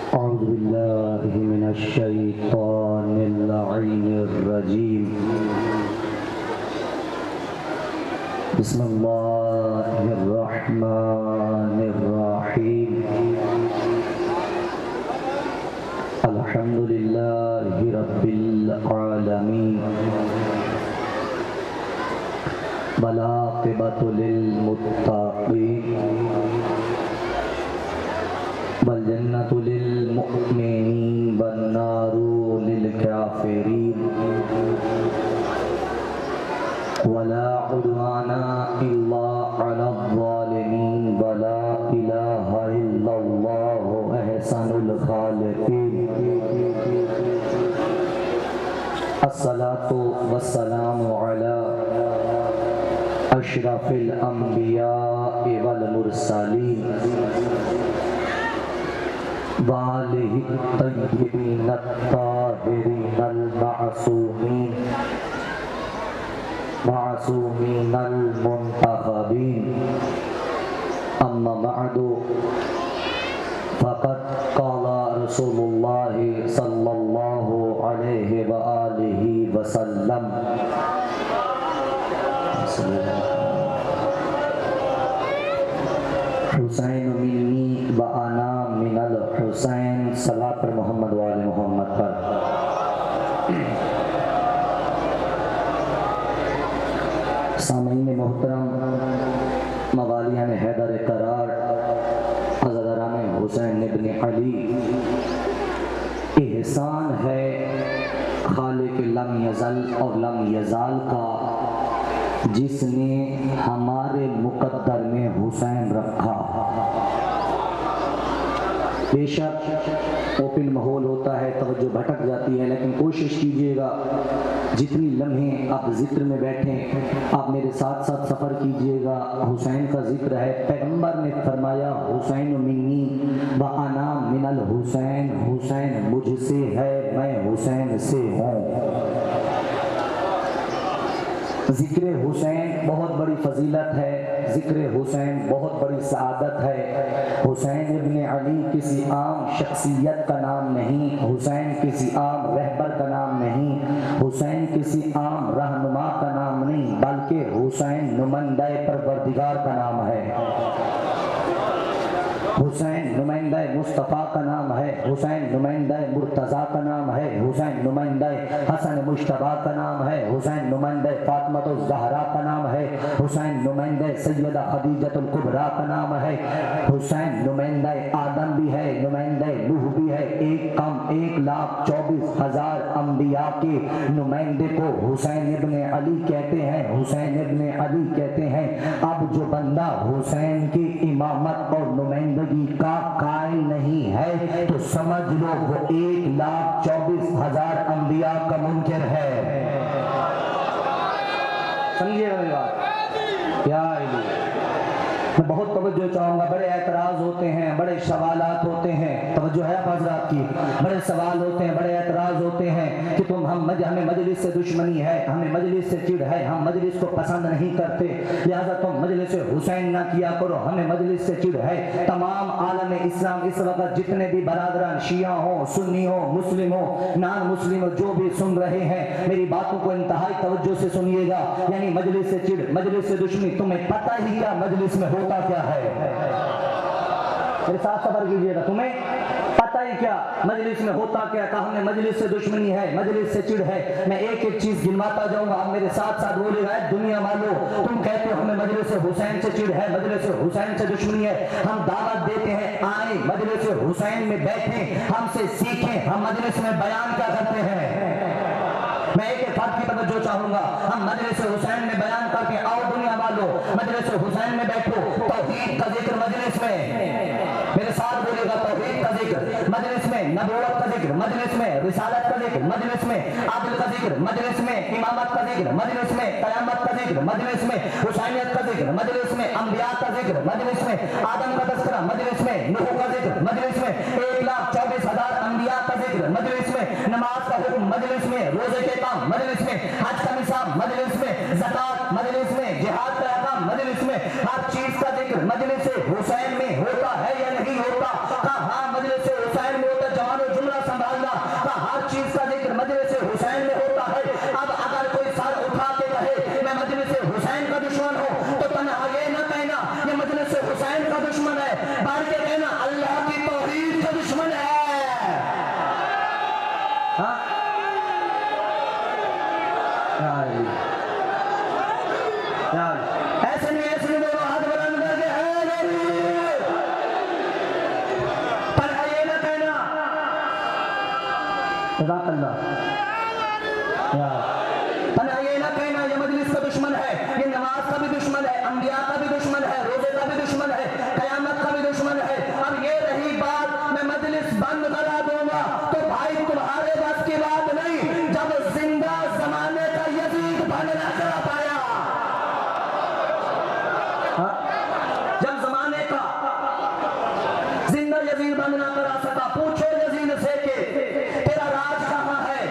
औज़ु बिल्लाहि मिनश शैतानिर रजीम। बिस्मिल्लाहिर रहमानिर रहीम। अल्हम्दुलिल्लाहि रब्बिल आलमीन। वल आक़िबतु लिल मुत्तक़ीन वल जन्नतु लिल मुमिनीन वन नारु लिल काफ़िरीन वला उद्वाना इल्ला अलल ज़ालिमीन वला इलाहा इल्लल्लाहु अहसनुल खालिकीन। अस्सलातु वस्सलामु अला अशरफिल अंबिया वल मुरसलीन वालिहि तय्यबीन अत्ताहिरीन अल मासूमीन अल मुंतखबीन। अम्मा बअदु फ़क़द क़ाला रसूलुल्लाहि सल्लल्लाहु अलैहि व आलिहि वसल्लम। हुसैन मिन्नी व अना मिनल हुसैन। सलात पर मोहम्मद व आले मोहम्मद पर। सामईन मोहतरम, मवालियान हैदर करार, अज़दारान हुसैन इब्न अली, एहसान है खालिक लम यज़ल और लम यज़ाल का जिसने हमारे मुक़द्दर में हुसैन रखा। बेशक ओपन माहौल होता है, तवज्जो भटक जाती है, लेकिन कोशिश कीजिएगा जितनी लम्हे आप जिक्र में बैठें आप मेरे साथ साथ सफ़र कीजिएगा। हुसैन का जिक्र है। पैगंबर ने फरमाया हुसैन मिन्नी व अना मिनल हुसैन। हुसैन मुझसे है, मैं हुसैन से हूँ। ज़िक्र हुसैन बहुत बड़ी फजीलत है, ज़िक्र हुसैन बहुत बड़ी सआदत है। हुसैन इब्न अली किसी आम शख्सियत का नाम नहीं, हुसैन किसी आम रहबर का नाम नहीं, हुसैन किसी आम रहनुमा का नाम नहीं, बल्कि हुसैन नुमाइंदा परवरदिगार का नाम है। हुसैन नुमाइंदा मुस्तफ़ा का नाम है, हुसैन नुमाइंदा मुर्तज़ा का नाम है, हुसैन नुमाइंदा हसन मुश्तबा का नाम है, हुसैन नुमाइंदा फातिमा ज़हरा का नाम है, हुसैन नुमाइंदा सैयदा खदीजतुल कुबरा का नाम है, हुसैन नुमाइंदा आदम भी है, नुमाइंदा नूह भी है। एक कम 1,24,000 अंबिया के नुमाइंदे को हुसैन इब्न अली कहते हैं, हुसैन इब्न अली कहते हैं। अब जो बंदा हुसैन की इमामत और नुमाइंदगी का कायल नहीं है तो समझ लो वो 1,24,000 अंबिया का मुनकिर है। समझिएगा मेरी बात। क्या मैं बहुत तवज्जो चाहूँगा। बड़े एतराज़ होते हैं, बड़े सवालात होते हैं, तवज्जो है आप हज़रात की। बड़े सवाल होते हैं, बड़े एतराज़ होते हैं कि हमें मजलिस से दुश्मनी है, हमें मजलिस से चिढ़ है, हम मजलिस को पसंद नहीं करते, लिहाजा तुम मजलिस हुसैन ना किया करो, हमें मजलिस से चिढ़ है। तमाम आलम इस्लाम इस वक्त जितने भी बरादरान शिया हो, सुन्नी हो, मुस्लिम हो, नान मुस्लिम हो, जो भी सुन रहे हैं मेरी बातों को इंतहाई तवज्जो से सुनिएगा। यानी मजलिस से चिढ़, मजलिस से दुश्मनी, तुम्हें पता ही क्या मजलिस में होता क्या है? मेरे साथ सबर कीजिएगा। तुम्हें पता ही क्या मजलिस में होता क्या? कहा हमने मजलिस से दुश्मनी है, मजलिस से चिढ़ है। मैं एक एक चीज गिनवाता जाऊंगा, आप मेरे साथ साथ बोलेगा। दुनिया वालों, तुम कहते हो हमें मजलिस हुसैन से चिढ़ है, मजलिस हुसैन से दुश्मनी है। हम दावत देते हैं, आए मजलिस हुसैन में बैठे, हमसे सीखें, हम मजलिस में बयान क्या करते हैं। मैं एक एक बात की तवज्जो चाहूंगा। हम मजलिस हुसैन में बयान करके आओ दुनिया वालों, मजलिस हुसैन में बैठो, तौहीद का जिक्र मजलिस में, मेरे साथ बोलेगा, तौहीद का जिक्र मजलिस में, नबूवत का जिक्र मजलिस में, रिसालत का जिक्र मजलिस में, आदिल का जिक्र मजलिस में, इमामत का जिक्र मजलिस में, कयामत का जिक्र मजलिस में, हुसैनियत का जिक्र मजलिस में, अंबिया का जिक्र मजलिस में, आदम का तज़किरा मजलिस में, नूह का जिक्र मजलिस में, 1,24,000 अंबिया का जिक्र मजलिस में, नमाज का हुक्म मजलिस में, रोजे के काम मजलिस में, हज का निसाब मजलिस में, ज़कात मजलिस में, जिहाद का अहकाम मजलिस में, हर चीज का जिक्र मजलिस हुसैन में होता है या नहीं होता? हाँ, मजलिस हुसैन में होता ये ना कहना ये मजलिस का दुश्मन है, ये नमाज का भी दुश्मन है, अंबिया का भी दुश्मन है, रोजे का भी दुश्मन है, कयामत का भी दुश्मन है। अब ये रही बात मैं मजलिस बंद करा दूंगा तो भाई तुम्हारे बस की बात नहीं। जब जिंदा जमाने का यजीद बंद न करा पाया, जब जमाने का जिंदा यजीद बंद न करा सका, पूछो यजीद से के तेरा राज कहां है,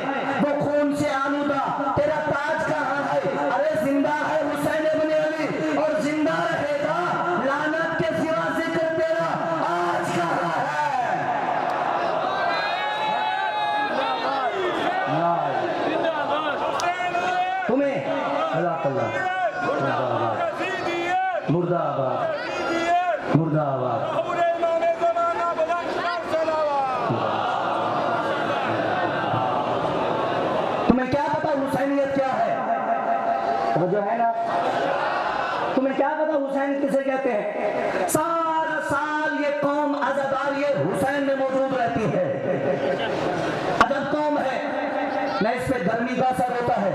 वो खून से आलूदा, तेरा ताज कहां है? अरे जिंदा है हुसैन इब्न अली और जिंदा रहेगा, लानत के सिवा जिक्र तेरा आज कहां है? तुम्हें मुर्दाबाद मुर्दाबाद। तुम्हें क्या पता हुसैनियत क्या है? तो जो है ना, तुम्हें क्या पता हुसैन किसे कहते हैं? सारा साल ये कौम आजादारी हुसैन में मौजूद रहती है। अजब कौम है, न इस पे गर्मी का असर होता है,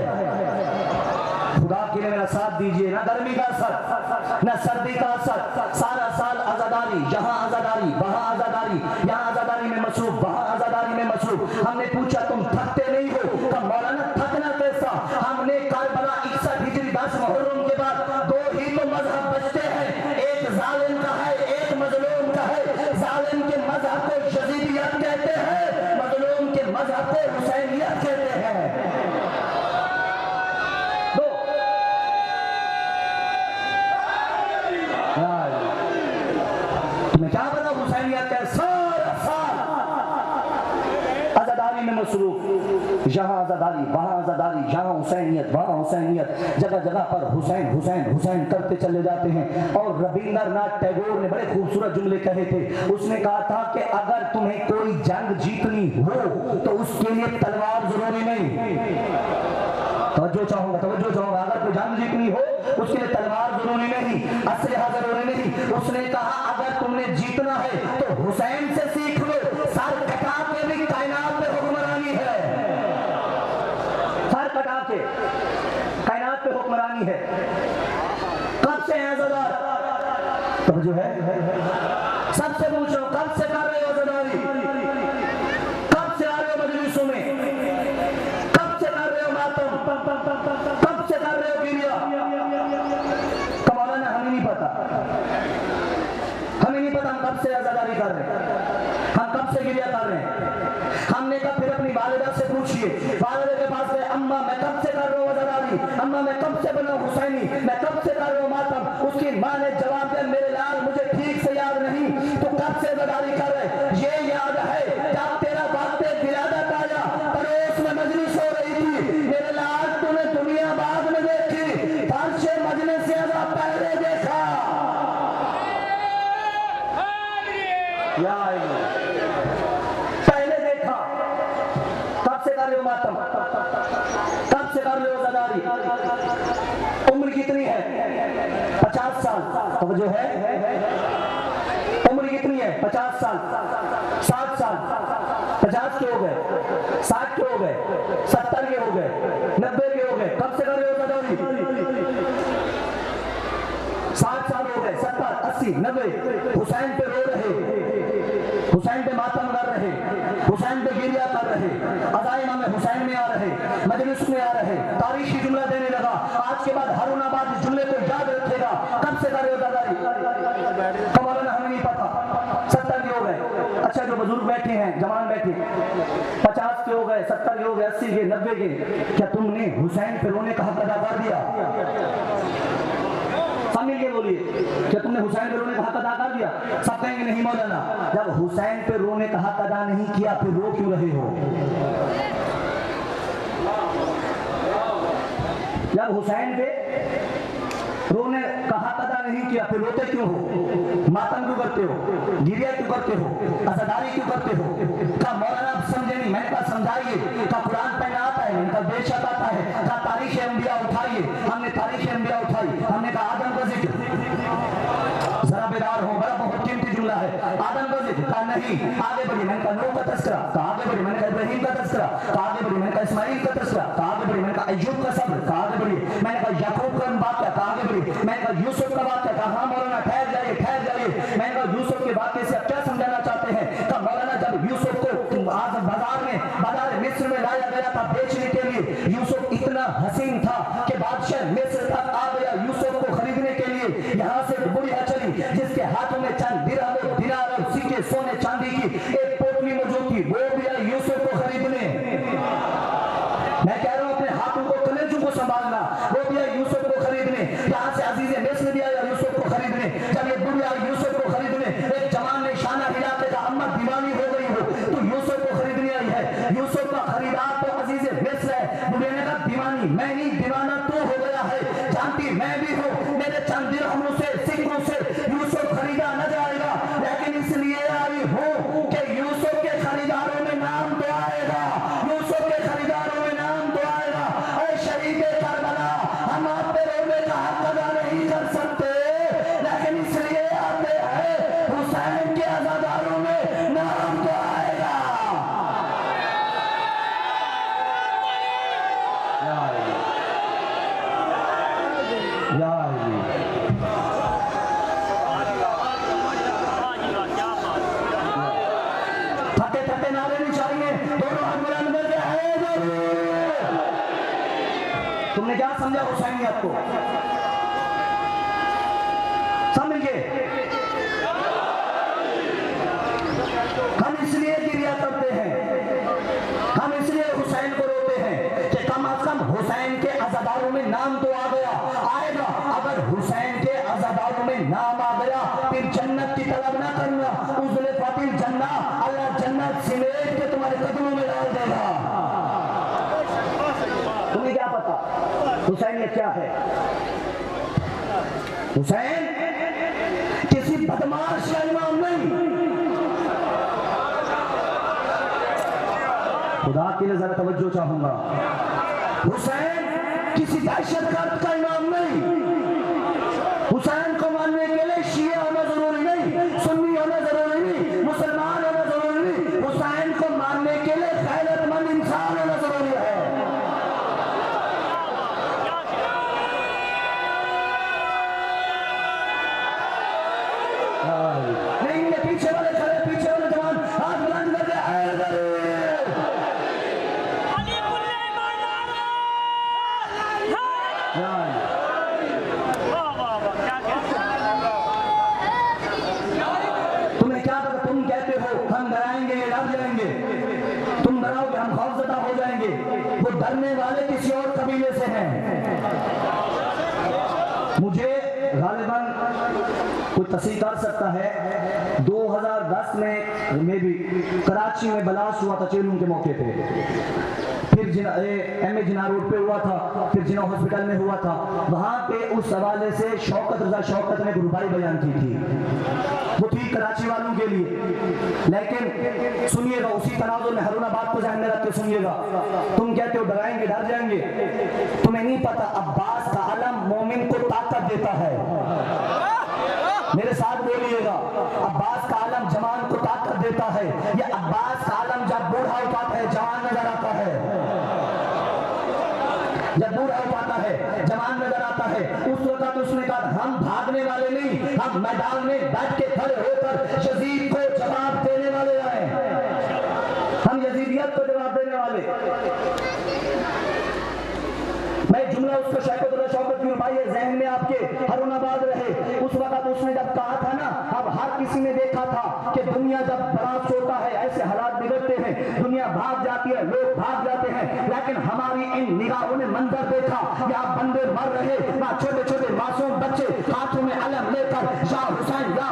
खुदा के लिए मेरा साथ दीजिए, ना गर्मी का असर ना सर्दी का असर, सारा साल आजादारी, जहां आजादारी वहां आजादारी, यहाँ आजादारी में मसरूफ वहां आजादारी में मसरूफ। हमने पूछा तुम थकते नहीं हो? कब मौलाना थकना कैसा? हमने करबला 61 हिजरी 10 मुहर्रम के बाद दो ही तो मजहब बचते हैं, एक जालिम का है एक मजलूम का है। जालिम के मजहब को यजीदियत कहते हैं, मजलूम के मजहब को हुसैनियत कहते हैं। तुम्हें क्या पता हुसैनियत का? सारा साल आजादारी में मसरूफ, जहां आजादारी वहां आजादारी, जहां हुसैनियत वहां हुसैनियत, जगह जगह पर हुसैन हुसैन हुसैन करते चले जाते हैं। और रविंद्रनाथ टैगोर ने बड़े खूबसूरत जुमले कहे थे। उसने कहा था कि अगर तुम्हें कोई जंग जीतनी हो तो उसके लिए तलवार जरूरी नहीं। तवज्जो चाहूंगा अगर कोई जंग जीतनी हो उसके लिए तलवार जरूरी नहीं, असलहा जरूरी नहीं। उसने कहा अगर तुमने जीतना है तो हुसैन से सीख लो, सर कटा के भी कायनात पे हुक्मरानी है, सर कटा के कायनात पे हुक्मरानी है। कब से आजादार? तवज्जो है, सबसे पूछ रहा हूं कब से कर रहे हो आजादारी? कब से आ रहे हो मजलिसों में? कब से कर रहे हो मातम? कब से कर रहे हो गिरिया? कमौलाना हमें नहीं पता, हमें नहीं पता हम कब से आजादारी कर रहे हैं, हम कब से गिरिया कर रहे हैं। हमने कहा फिर अपनी वालिदा से पूछिए, वालिदा के पास गए, अम्मा मैं कब से कर रहा हूँ आजादारी, अम्मा मैं कब से बना हुसैनी, मैं कब से कर रहा हूँ मातम। उसकी माँ ने जवाब दिया मेरे लाल मुझे ठीक से याद नहीं, तो कब से आजादारी कर रहे? ये याद है जब तेरा वक्त विलादत आया, पड़ोस में मजलिस हो रही थी, मेरे लाल तूने दुनिया बाद में देखी, फर्श मजलिस से पहले देखा। पहले देखा। कब से कर रहे हो मातम? कब से कर रहे हो आजादारी? उम्र कितनी है? 50 साल। तो जो है उम्र कितनी है? 50 साल, 60 साल, 50 के हो गए, 60 के हो गए, 70 के हो गए, 90 के हो गए। कब से कर रहे हो आजादारी? 60 साल हो गए, 70, 80, 90। हुसैन पे रो रहे, हुसैन पे मातम कर रहे, हुसैन पे गिरिया कर रहे, अज़ाइमा में हुसैन में आ रहे, मजलिस में आ रहे, तारीखी जुमला देने लगा। आज के बाद हरून आबाद इस जुमले को याद रखेगा। कब से कर रहे हो आजादारी? कमौलाना हमें नहीं पता, 70 के हो गए। अच्छा जो बुजुर्ग बैठे हैं, जवान बैठे, 50 के हो गए, 70 के हो गए, 80 के, 90 के, क्या तुमने हुसैन पे रोने का हक अदा कर दिया? सब मिलके बोलिए, क्या तुमने हुसैन पे रोने का हक अदा कर दिया? सब कहेंगे नहीं मौलाना। जब हुसैन पे रोने का हक अदा नहीं किया फिर रो क्यों रहे हो? जब हुसैन पे रोने का हक अदा नहीं किया फिर रोते क्यों हो? मातम क्यों करते हो? गिरिया क्यों करते हो? आजादारी क्यों करते हो? का मौलाना आप समझे नहीं, मैंने कहा समझाइए। का कुरान पहले आता है, इनका बेशक आता है। का तारीख अंबिया उठाइए, हमने तारीख अंबिया उठाई, हमने कहा आदम का जिक्र, जरा बेदार हो, बड़ा बहुत कीमती जुमला है। आदम औरंगजेब का नहीं। आगे बढ़ी, मैंने कहा नूह का तस्करा, कहा आगे बढ़ी, मैंने कहा इब्राहिम का तस्करा, कहा आगे बढ़ी, मैंने कहा इस्माइल का तस्करा, कहा आगे बढ़ी, मैंने कहा अय्यूब का सब्र, कहा आगे बढ़ी, मैंने कहा याकूब का बात क्या, कहा आगे बढ़ी, मैंने कहा यूसुफ का बात क्या, कहा हाँ मौलाना ठहर जाइए ठहर जाइए। मैंने कहा यूसुफ के वाक़े से अब क्या समझाना चाहते हैं? कहा मौलाना जब यूसुफ को आज बाजार मिस्र में लाया गया था बेचने के लिए, यूसुफ इतना हसीन था कि बादशाह मिस्र तक आ गया यूसुफ को खरीदने के लिए। यहाँ से बुढ़िया चली जिसके हाथों में चंद दिरहम दिनार और सिक्के सोने चांदी की एक पोटली मौजूद थी, वो भी आई यूसुफ को खरीदने। मैं कह रहा हूं अपने हाथों को कलेजों को संभालना, वो भी आई यूसुफ को खरीदने। यहाँ से अजीज मिस्र भी आया यूसुफ को खरीदने। जब ये बुढ़िया यूसुफ को खरीदने, एक जवान ने शाना हिला के कहा अम्मा दीवानी हो गई हो तो यूसुफ को खरीदने आई है। यूसुफ का खरीदार तो अजीज मिस्र है। बुढ़िया ने कहा दीवानी मैं नहीं, दीवाना तो हो गया है, जानती मैं भी हूँ, मेरे चंद दिरहमों से सिक्कों से यूसुफ खरीदा न जाएगा, लेकिन इसलिए आई हूँ कि यूसुफ के खरीदारों में नाम तो आएगा, यूसुफ के खरीदारों में नाम तो आएगा। ऐ शहीद करबला, हम आपके रोने का हक अदा नहीं कर सकते, लेकिन इसलिए आते हैं हुसैन के अज़ादारों में नाम तो आएगा। थके थके नारे नहीं चाहिए, दोनों हाथ बुलंद करके है। तुमने क्या समझा हुसैनियत को? समझिए, हम इसलिए गिरिया करते हैं, हम इसलिए हुसैन को रोते हैं कि कम अज कम हुसैन के अज़ादारों में नाम तो आ गया, आएगा। अगर हुसैन के अज़ादारों में नाम आ गया फिर जन्नत की तलब ना करना, उज़ले फातिल जन्ना, अल्लाह जन्नत सिमेट के तुम्हारे कदमों में डाल देगा। तुम्हें क्या पता हुसैन ये क्या है? हुसैन किसी बदमाश का इमाम नहीं। खुदा के लिए जरा तवज्जो चाहूंगा, हुसैन किसी दहशतगर्द का इमाम नहीं। हुसैन को मानने के लिए शिया होना जरूरी नहीं, सुन्नी होना जरूरी नहीं, मुसलमान होना जरूरी नहीं, हुसैन को मानने के लिए गैरतमंद इंसान होना जरूरी है। नहीं ये पीछे वाले खड़े, पीछे वाले जवान हाथ बुलंद करके तुम्हें क्या पता? तुम कहते हो हम डराएंगे डर जाएंगे, तुम डराओगे हम खौफजदा हो जाएंगे। वो डरने वाले किसी और कबीले से हैं। मुझे गालिबन कोई तस्वीर कर सकता है 2010 में भी कराची में ब्लास्ट हुआ था चेलूम के मौके पे, फिर MA जिना रोड पे हुआ था, फिर जिना हॉस्पिटल में हुआ था। वहां पे उस हवाले से शौकत रजा शौकत ने गुरबाई बयान की थी, वो थी कराची वालों के लिए। लेकिन सुनिएगा, उसी तनाजुर में हरूना बात को ध्यान में रख के सुनिएगा। तुम कहते हो डराएंगे डर जाएंगे, तुम्हें नहीं पता अब्बास का अलम मोमिन को ताकत देता है। मेरे साथ बोलिएगा, अब्बास का आलम जवान को ताकत देता है। ये अब्बास का आलम जब बूढ़ा हो पाता है जवान नजर आता है, जब बूढ़ा हो पाता है जवान नजर आता है। उस वक्त उसने कहा हम भागने वाले नहीं, हम मैदान में बैठ के खड़े होकर यजीद को जवाब देने वाले आए, हम यजीदियत को जवाब देने वाले। मैं जुमला उसको शौकत की भाई जहन में आपके हरुनाबाद रहे। उस वक्त उसने जब कहा था ना, अब हर किसी ने देखा था कि दुनिया जब बरात होता है ऐसे हालात बिगड़ते हैं, दुनिया भाग जाती है, लोग भाग जाते हैं। लेकिन हमारी इन निगाहों ने मंजर देखा, यहाँ बंदे मर रहे, वहाँ छोटे छोटे मासूम बच्चे हाथों में अलम लेकर या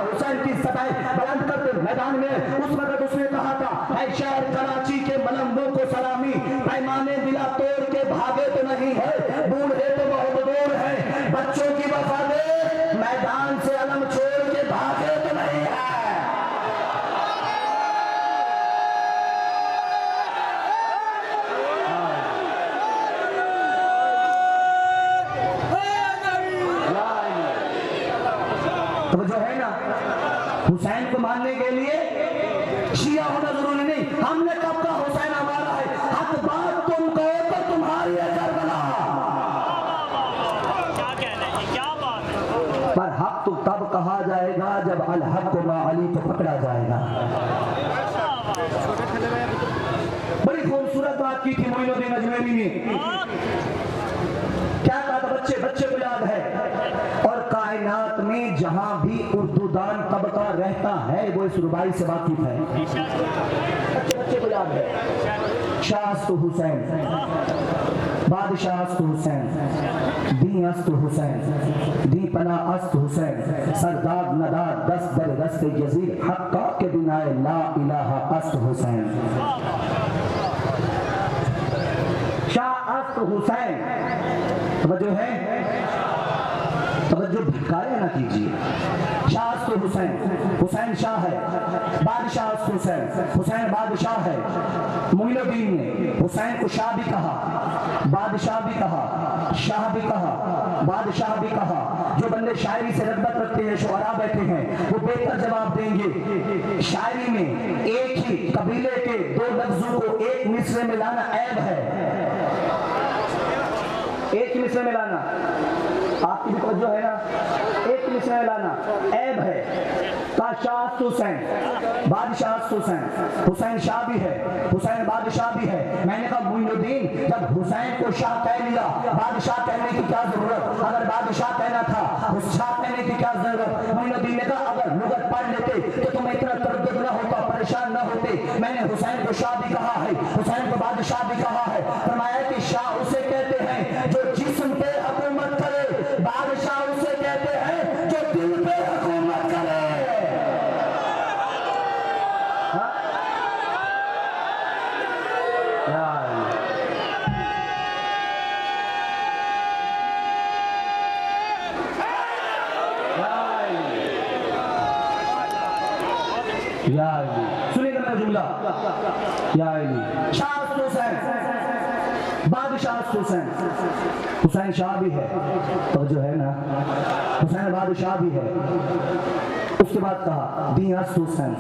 हुसैन की सदाएं बुलंद करते मैदान में। उस वक्त उसने कहा था ऐ शहर कराची के मलंगों को सलामी, पैमाने दिला तोड़ के भागे तो नहीं है, बूढ़े तो बहुत दूर है, बच्चों की वफा दे, मैदान से अलम छोड़ के भागे तो नहीं है। तो जो है ना, हुसैन को मानने के लिए शिया होना जरूरी नहीं। हमने कब कहा हुसैन हमारा है? हक बात तुम कहो तो तुम्हारी है करबला। क्या कहना है, क्या बात है। पर हक तो तब कहा जाएगा जब अल हक मा अली को पकड़ा जाएगा। बड़ी खूबसूरत बात की थी मोइनुद्दीन अजमेरी ने। क्या कहा था? बच्चे को याद है। और कायनात में जहां भी उर्दूदान तबका रहता है वो इस रुबाई से वाकिफ है। बच्चे को याद है। शाह हुसैन, बादशाह हुसैन, दी अस्त हुसैन, दी पना अस्त हुसैन, सरदार नदार दस दर दस्त यजीद हक्का के बिनाए ला इलाहा अस्त हुसैन। शाह अस्त हुसैन, तवज्जो है, तवज्जो भटकाए ना कीजिए। शाह अस्त हुसैन, हुसैन शाह है, बादशाह अस्त हुसैन, हुसैन बादशाह है। मोइनुद्दीन ने हुसैन को शाह भी कहा, बादशाह भी कहा, शाह भी कहा, बादशाह भी कहा। जो बंदे शायरी से रग़बत रखते हैं, शुअरा बैठे हैं, वो बेहतर जवाब देंगे। शायरी में एक ही कबीले के दो लफ्जों को एक मिसरे में लाना ऐब है। एक मिसरे में लाना, आपकी भी तवज्जो है ना, एक मिसरे में लाना ऐब है। शाह हुसैन, बादशाह हुसैन, हुसैन शाह भी है, हुसैन बादशाह भी है। मैंने कहा मोइनुद्दीन जब हुसैन को शाह कह लिया, बादशाह कहने की क्या जरूरत? अगर बादशाह कहना था, शाह कहने की क्या जरूरत? मोइनुद्दीन ने कहा अगर लुगत पढ़ लेते तो तुम्हें इतना तरद्दुद न होता, परेशान न होते। मैंने हुसैन को शाह भी कहा है, हुसैन को बादशाह भी कहा है। फरमाया कि शाह उसे कहते हैं जो जिस्म पे हुकूमत करे, बादशाह उसे कहते हैं जो दिल पे हुकूमत करे। सुनिएगा मेरा जुमला। शाह हुसैन, बादशाह हुसैन, हुसैन शाह भी है तो जो है ना, हुसैन बादशाह भी है। उसके बाद कहा दी अस्त हुसैन,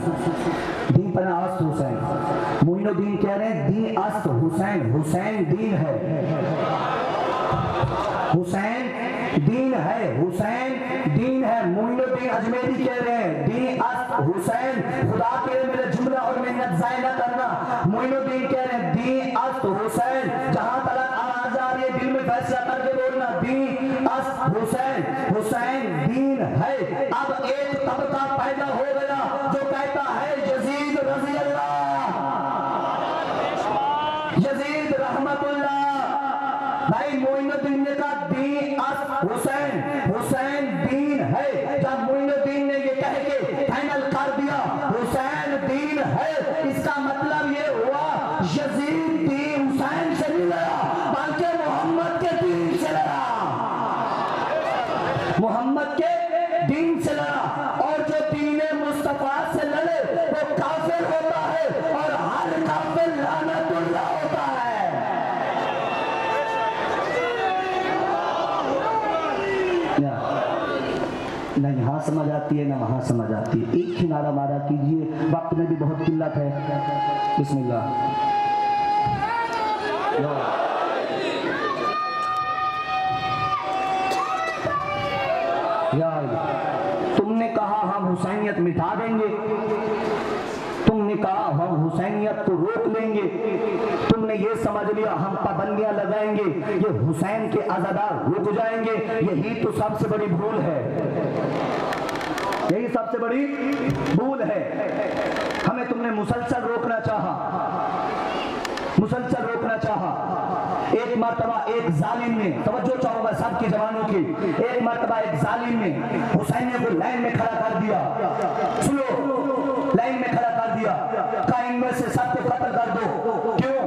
दी पना अस्त हुसैन। मोइनुद्दीन कह रहे हैं दी अस्त हुसैन, हुसैन दीन है, हुसैन दीन है, हुसैन दीन है। मोइनुद्दीन अजमेरी कह रहे हैं दी अस्त हुसैन। खुदा के लिए मेरे जुमला और मेहनत ज़ाया न करना। मोइनुद्दीन कह रहे हैं दी अस्त हुसैन। जहां तक आवाज आ रही है दिल में फैसला करके बोलना, दी अस्त हुसैन, हुसैन दीन है। अब एक तबका पैदा हो गया जो कहता है यजीद रज़ी अल्लाह, यजीद रहमतुल्लाह। भाई मोइनुद्दीन ने कहा दी अस्त हुसैन, हुसैन दीन है। जब मोइनुद्दीन ने ये कह के फाइनल कर दिया हुसैन दीन है, इसका मतलब ये हुआ यजीद दीन हुसैन से नहीं लड़ा बल्कि मोहम्मद के दीन से लड़ा, मोहम्मद के दीन से लड़ा। और जो दीन मुस्तफा से लड़े वो काफिर होता है और हर काफिर लानतुल्लाह होता है। न यहाँ समझ आती है न वहाँ समझ आती है। एक ही नारा मारा कीजिए, वक्त में भी बहुत किल्लत है। बिस्मिल्लाह। यार तुमने कहा हम हुसैनियत मिटा देंगे, तुमने कहा हम हुसैनियत को रोक लेंगे, तुमने ये समझ लिया हम पाबंदियां लगाएंगे, ये हुसैन के अज़ादार रुक जाएंगे। यही तो सबसे बड़ी भूल है, यही सबसे बड़ी भूल है। हमें तुमने मुसलसल रोकना चाहा, मुसलसल रोकना चाहा। एक मर्तबा एक जालिम ने, तवज्जो चाहूंगा सबके जवानों की, एक मर्तबा एक जालिम ने हुसैन को लाइन में खड़ा कर दिया। सुनो, लाइन में खड़ा कर दिया, कहा इनमें से सबको कत्ल कर दो। क्यों?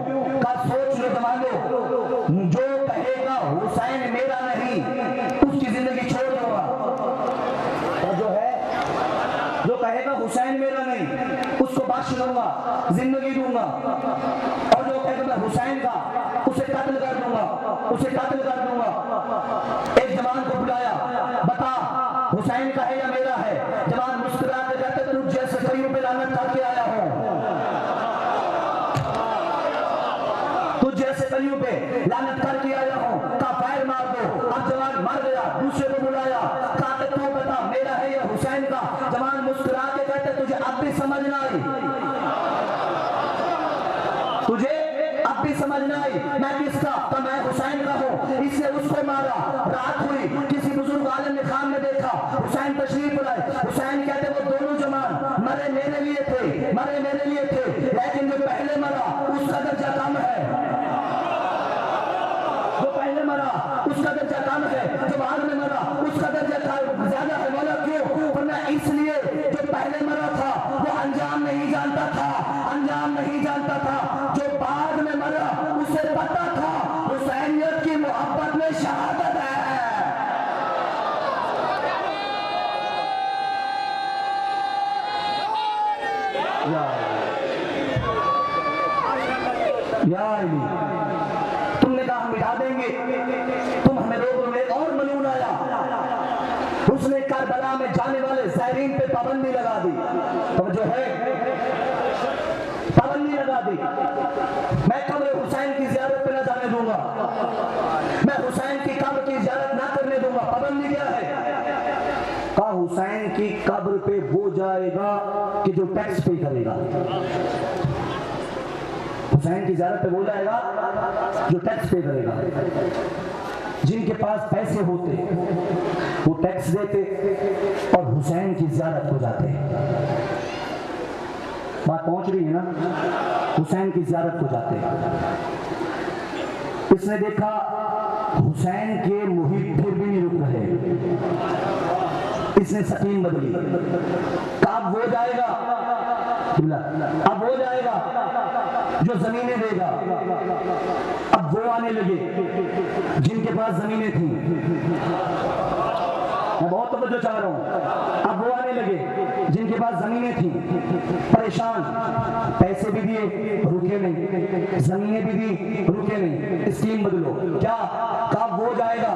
कहा सोच लो जवानों, जो कहेगा हुसैन मेरा नहीं उसकी जिंदगी छोड़ दूंगा। और जो है जो कहेगा हुसैन मेरा नहीं उसको बख्श दूंगा, जिंदगी दूंगा। और जो कहेगा हुसैन का उसे कत्ल कर दूंगा, उसे कत्ल कर दूंगा। एक जवान को बुलाया, बता हुसैन का है या मेरा है? जवान मुस्कुरा के कहते तू जैसे कईयों पे लानत करके आया हो, गलियों पे लानत करके आया हूँ, का फायर मार दो। अब जवान मर गया, दूसरे को बुलाया, कहा कि तू बता मेरा है या हुसैन का। जवान मुस्कुरा के कहते तुझे अब भी समझ ना आई, तुझे अब भी समझ ना आई मैं किसका, तो मैं हुसैन का हूँ। इसने उसको मारा। रात हुई, किसी बुजुर्ग आलिम ने खाम में देखा, हुसैन तशरीफ लाए। हुसैन कहते वो दोनों जवान मरे मेरे लिए थे, मरे मेरे लिए थे, लेकिन जो पहले मरा उसका दर्जा कम है, जो पहले मरा उसका दर्जा कम है, जो बाद में मरा उसका दर्जा ज्यादा है। बोला क्यों? वरना इसलिए जो पहले मरा था वो अंजाम नहीं जानता था, अंजाम नहीं जानता था। जो बाद में मरा उसे पता था हुसैनियत की मोहब्बत में शहादत है। या अली, तुमने कहा हम मिटा देंगे, तुम हमें रोक लो। एक और मलून आया, उसने करबला में जाने वाले ज़ायरीन पे पाबंदी लगा दी। तो जो है पाबंदी लगा दी, मैं कब्र हुसैन की ज़ियारत पे न जाने दूंगा, मैं हुसैन की कब्र की ज़ियारत ना करने दूंगा। पाबंदी क्या है? कहा हुसैन की कब्र पे वो जाएगा कि जो टैक्स पे करेगा। हुसैन की ज़ियारत पे वो जाएगा जो टैक्स पे करेगा। जिनके पास पैसे होते वो टैक्स देते और हुसैन की ज़ियारत को जाते। बात पहुंच रही है ना? हुसैन की ज़ियारत को जाते। इसने देखा हुसैन के मुहिब फिर भी नहीं रुक रहे, इसने स्कीम बदली। कब वो जाएगा, अब वो जाएगा जो जमीनें देगा। अब वो आने लगे जिनके पास जमीनें थी, मैं बहुत तवज्जो चाह रहा हूं। अब वो आने लगे जिनके पास जमीनें थी, परेशान, पैसे भी दिए रुके नहीं, जमीनें भी दी रुके नहीं। स्कीम बदलो। क्या? कब वो जाएगा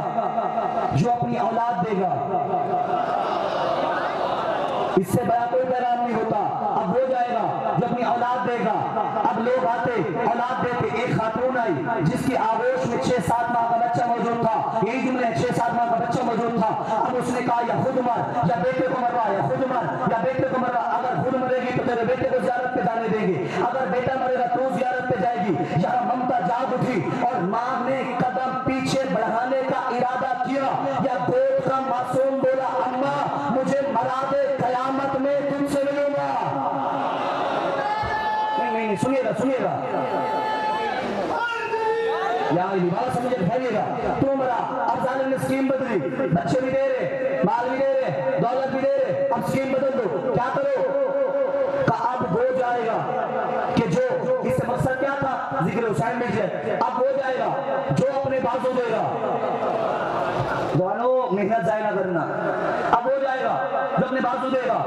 जो अपनी औलाद देगा। इससे बड़ा कोई पैगाम नहीं होता। अब वो जाएगा जो अपनी औलाद देगा। अब लोग आते औलाद देते। एक खातून आई जिसकी आगोश में 6-7 माह का बच्चा मौजूद था, यही जुमले 6-7 माह का बच्चा मौजूद था। अब उसने कहा या खुद मर या बेटे को मरवा, या खुद मर या बेटे को मरवा। अगर खुद मरेगी तो तेरे बेटे को ज़ियारत पे जाने देंगे, अगर बेटा मरेगा तो ज़ियारत पे जाएगी। यहाँ ममता जाग उठी और माँ ने कदम पीछे बढ़ाने का इरादा किया। या गोद का मासूम बोला अम्मा मुझे मरा दे, कयामत में तुमसे मिलूंगा। नहीं, सुनिएगा सुनिएगा, बात समझे फैलिएगा। तो मरा। अब जालिम ने स्कीम बदली, बच्चे भी दे रहे, माल भी दे रहे, दौलत भी दे रहे। अब स्कीम बदल दो। क्या करो? का अब वो जाएगा कि जो, इससे मकसद क्या था? जिक्र हुसैन में जाए। अब वो जाएगा जो अपने बाजू देगा। दोनों मेहनत जाए ना करना। अब वो जाएगा जो अपने बाजू देगा।